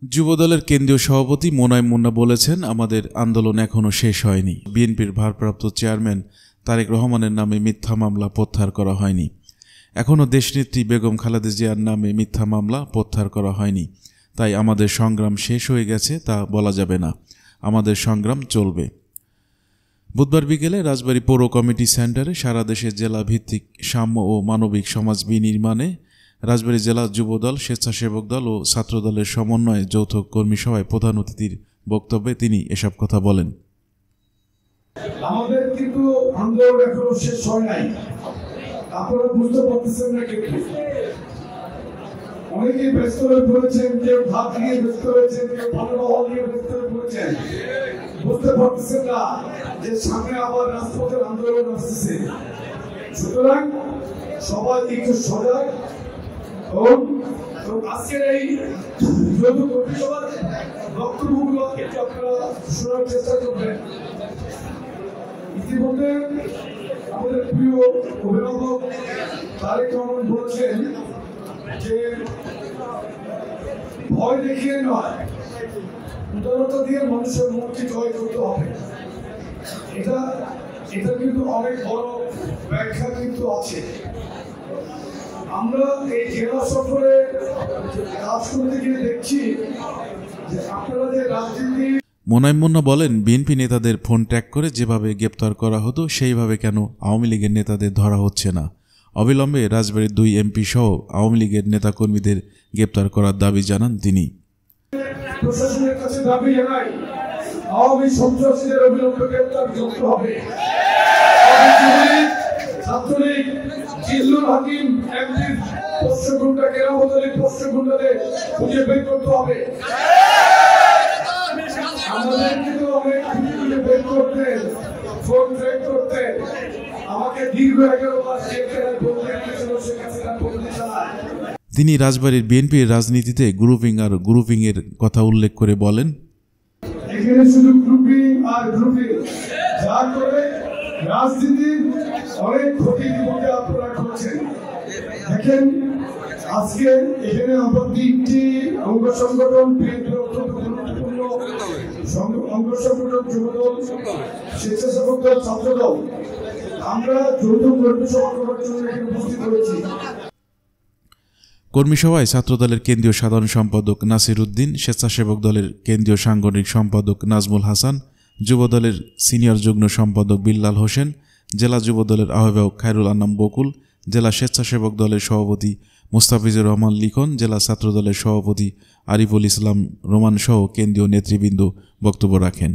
যুবদলের কেন্দ্রীয় সভাপতি মোনায়েম মুন্না বলেছেন, আমাদের আন্দোলন এখনও শেষ হয়নি। বিএনপির ভারপ্রাপ্ত চেয়ারম্যান তারেক রহমানের নামে মিথ্যা মামলা প্রত্যাহার করা হয়নি। এখনও দেশনেত্রী বেগম খালেদা জিয়ার নামে মিথ্যা মামলা প্রত্যাহার করা হয়নি। তাই আমাদের সংগ্রাম শেষ হয়ে গেছে তা বলা যাবে না। আমাদের সংগ্রাম চলবে। বুধবার বিকেলে রাজবাড়ী পৌর কমিটি সেন্টারে সারা দেশে জেলা ভিত্তিক সাম্য ও মানবিক সমাজ বিনির্মাণে রাজবাড়ী জেলা যুবদল, স্বেচ্ছাসেবক দল ও ছাত্রদলের সমন্বয়ে যৌথ কর্মী সভায় প্রধান অতিথির বক্তব্যে তিনি এসব কথা বলেন। আমাদের কিন্তু আন্দোলন এখনো শেষ হয় নাই, আপনারা বুঝতে পারতেছেন না। কিন্তু অনেকেই ব্যস্ত হয়ে পড়েছেন, কেউ ভাত নিয়ে ব্যস্ত হয়েছেন, কেউ ভালোবাসা নিয়ে ব্যস্ত হয়ে পড়েছেন। বুঝতে পারতেছেন না যে সামনে আবার রাজপথের আন্দোলন আসতেছে। সুতরাং সবাই একটু সজাগ হন। আজকের এই যৌথ কর্মী সভার বক্তব্যগুলো একটু আপনারা শোনার চেষ্টা করবেন। ইতিমধ্যে আমাদের প্রিয় অভিভাবক তারেক রহমান বলেছেন যে ভয় দেখিয়ে নয়, উদারতা দিয়ে মানুষের মনকে জয় করতে হবে। এটা কিন্তু অনেক বড় ব্যাখ্যা কিন্তু আছে। আমরা এই জেলা সফরে কাজ করতে গিয়ে দেখছি যে আপনারা যে রাজনীতি। মোনায়েম মুন্না বলেন, বিএনপি নেতাদের ফোন ট্র্যাক করে যেভাবে গ্রেপ্তার করা হতো সেইভাবে কেন আওয়ামী লীগের নেতাদের ধরা হচ্ছে না? অবিলম্বে রাজবাড়ীর 2 এমপি সহ আওয়ামী লীগের নেতাকর্মীদের গ্রেপ্তার করার দাবি জানান তিনি। প্রশাসনের কাছে দাবি জানাই, আওয়ামী সন্ত্রাসীদের অবিলম্বে গ্রেপ্তার করতে হবে। ছাত্রলীগ জিল্লুর হাকিম এমপির পোষ্যগুন্ডা, কেরামত আলী পোষ্যগুন্ডাদের খুঁজে বের করতে হবে। আমাদের কিন্তু অনেক খুঁজে বের করতে, ফোন ট্র্যাক করতে আমাকে দীর্ঘ 11 মাস জেলখানায় বন্দী রেখেছিল শেখ হাসিনা বন্দী চালায়। তিনি রাজবাড়ীর বিএনপির রাজনীতিতে গ্রুপিং এর কথা উল্লেখ করে বলেন, এখানে শুধু গ্রুপিং আর গ্রুপিং, যা করে রাজনীতির অনেক ক্ষতি ইতিমধ্যে আপনারা করছেন। দেখেন আজকে এখানে আমাদের একটি অঙ্গ সংগঠন, বিএনপির অত্যন্ত গুরুত্বপূর্ণ অঙ্গ সংগঠন যুবদল, স্বেচ্ছাসেবক দল, ছাত্রদল, আমরা যৌথ কর্মী সভা করার জন্য এখানে উপস্থিত হয়েছি। কর্মী সভায় ছাত্রদলের কেন্দ্রীয় সাধারণ সম্পাদক নাসির উদ্দিন, স্বেচ্ছাসেবক দলের কেন্দ্রীয় সাংগঠনিক সম্পাদক নাজমুল হাসান, যুবদলের সিনিয়র যুগ্ম সম্পাদক বিল্লাল হোসেন, জেলা যুবদলের আহ্বায়ক খায়রুল আনাম বকুল, জেলা স্বেচ্ছাসেবক দলের সভাপতি মুস্তাফিজুর রহমান লিখন, জেলা ছাত্রদলের সভাপতি আরিফুল ইসলাম রোমান সহ কেন্দ্রীয় নেতৃবৃন্দ বক্তব্য রাখেন।